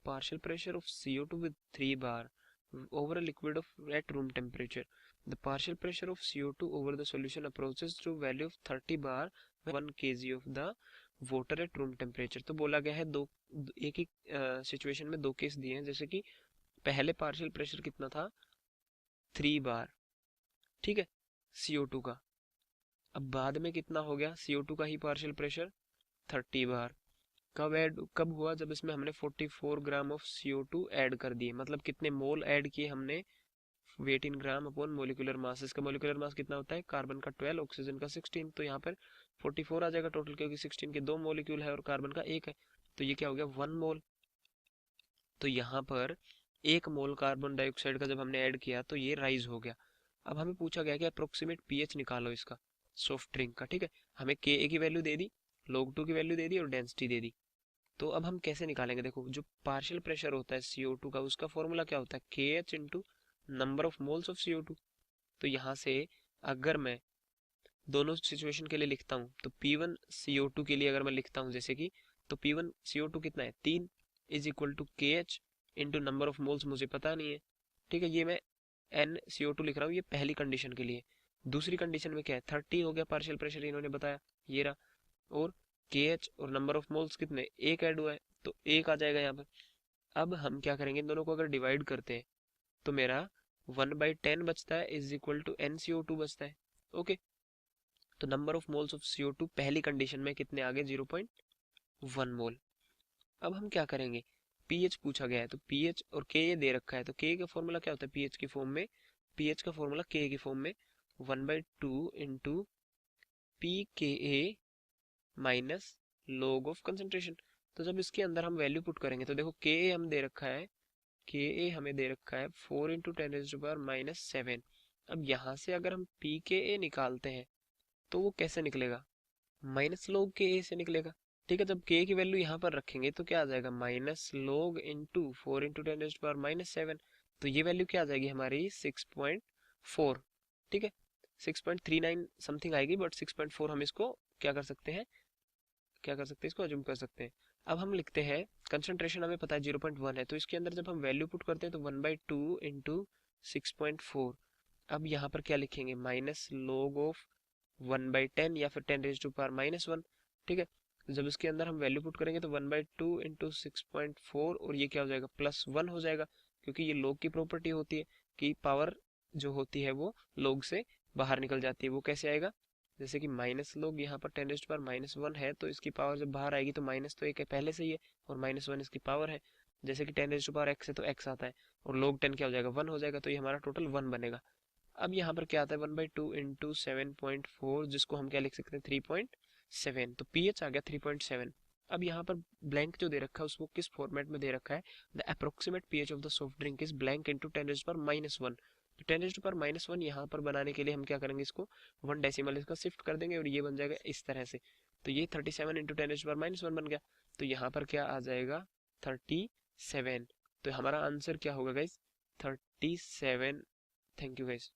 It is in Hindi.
partial pressure of CO2 with 3 bar over a liquid of at room temperature. The partial pressure of CO2 over the solution approaches to value of 30 bar 1 kg of the water at room temperature. तो बोला गया है दो एक ही सिचुएशन में दो केस दिए हैं, जैसे कि पहले पार्शियल प्रेशर कितना था 3 बार, ठीक है, CO2 का। अब बाद में कितना हो गया CO2 का ही पार्शियल प्रेशर 30 बार। कब हुआ, जब इसमें हमने 44 ग्राम ऑफ CO2 ऐड कर दिए, मतलब कितने मोल ऐड किए हमने, वेट इन ग्राम अपॉन मोलिकुलर मास। इसका मोलिकुलर मास कितना होता है, कार्बन का 12, ऑक्सीजन का 16, तो यहाँ पर 44 आ जाएगा टोटल, क्योंकि 16 के 2 मोलिक्यूल है और कार्बन का 1 है, तो ये क्या हो गया 1 मोल। तो यहाँ पर 1 मोल कार्बन डाइऑक्साइड का जब हमने ऐड किया तो ये राइज हो गया। अब हमें पूछा गया कि अप्रोक्सीमेट पीएच निकालो इसका सॉफ्ट ड्रिंक का, ठीक है। हमें के की वैल्यू दे दी, log 2 की वैल्यू दे दी और डेंसिटी दे दी। तो अब हम कैसे निकालेंगे, देखो जो पार्शियल प्रेशर होता है CO2 का, उसका फॉर्मूला क्या होता है, KH into number of moles of CO2। तो यहाँ से अगर मैं दोनों सिचुएशन के लिए लिखता हूँ तो P1 CO2 के लिए अगर मैं लिखता हूँ जैसे कि, तो P1 CO2 कितना है 3 is equal to KH into number of moles मुझे पता नहीं है, ठीक है। ये मैं N CO2 लिख रहा हूँ, ये पहली कंडीशन के लिए। दूसरी कंडीशन में क्या है 30 हो गया पार्शियल प्रेशर, इन्होंने बताया ये रहा, और KH और नंबर ऑफ मोल्स कितने, एक ऐड हुआ है तो एक आ जाएगा यहाँ पर। अब हम क्या करेंगे, इन दोनों को अगर डिवाइड करते हैं तो मेरा 1/10 बचता है इज इक्वल टू NCO2 बचता है, ओके। तो number of moles of CO2 पहली कंडीशन में कितने आ गए 0.1 मोल। अब हम क्या करेंगे, पीएच पूछा गया है तो पीएच और के ये दे रखा है, तो के का फॉर्मूला क्या होता है पीएच की फॉर्म में, पीएच का फॉर्मूला के की फॉर्म में 1/2 इंटू पी के ए माइनस लॉग ऑफ कंसेंट्रेशन। तो जब इसके अंदर हम वैल्यू पुट करेंगे तो देखो के ए हम दे रखा है, के ए हमें दे रखा है 4 इंटू 10⁻⁻7। अब यहाँ से अगर हम पी के ए निकालते हैं तो वो कैसे निकलेगा, माइनस लॉग के ए से निकलेगा, ठीक है। जब के की वैल्यू यहाँ पर रखेंगे तो क्या आ जाएगा माइनस लॉग इंटू 4 इंटू 10⁻⁻7। तो ये वैल्यू क्या आ जाएगी हमारी 6.4, ठीक है। 6.39 समथिंग आएगी, बट 6.4 हम इसको क्या कर सकते हैं, इसको अज्यूम कर सकते हैं। अब हम लिखते हैं कंसंट्रेशन हमें पता है 0.1 है, तो इसके अंदर जब हम वैल्यू पुट करते हैं तो 1/2 इंटू 6.4। अब यहाँ पर क्या लिखेंगे, माइनस लॉग ऑफ 1/10 या फिर 10⁻⁻1, ठीक है। जब इसके अंदर हम वैल्यू पुट करेंगे तो 1/2 इंटू 6.4 और ये क्या हो जाएगा +1 हो जाएगा, क्योंकि ये लॉग की प्रॉपर्टी होती है कि पावर जो होती है वो लॉग से बाहर निकल जाती है। वो कैसे आएगा, जैसे कि माइनस लॉग यहाँ पर 10⁻⁻1 है, तो इसकी पावर जब बाहर आएगी तो माइनस तो एक है पहले से ही है और -1 इसकी पावर है, जैसे कि 10⁻x है तो x आता है और log 10 क्या हो जाएगा 1 हो जाएगा, तो ये हमारा टोटल 1 बनेगा। अब यहाँ पर क्या आता है 1/2 इंटू 7.4, जिसको हम क्या लिख सकते हैं 3.7, तो पीएच आ गया 3.7। अब यहाँ पर ब्लैंक जो दे रखा है उसको किस फॉर्मेट में दे रखा है, the approximate pH of the soft drink is blank into 10⁻⁻1। तो 10⁻⁻1 यहाँ पर बनाने के लिए हम क्या करेंगे, इसको 1 डेसिमल इसका शिफ्ट कर देंगे और ये बन जाएगा इस तरह से। तो ये 37 इंटू 10⁻⁻1 बन गया, तो यहाँ पर क्या आ जाएगा 37। तो हमारा आंसर क्या होगा गाइज 37। Thank you guys.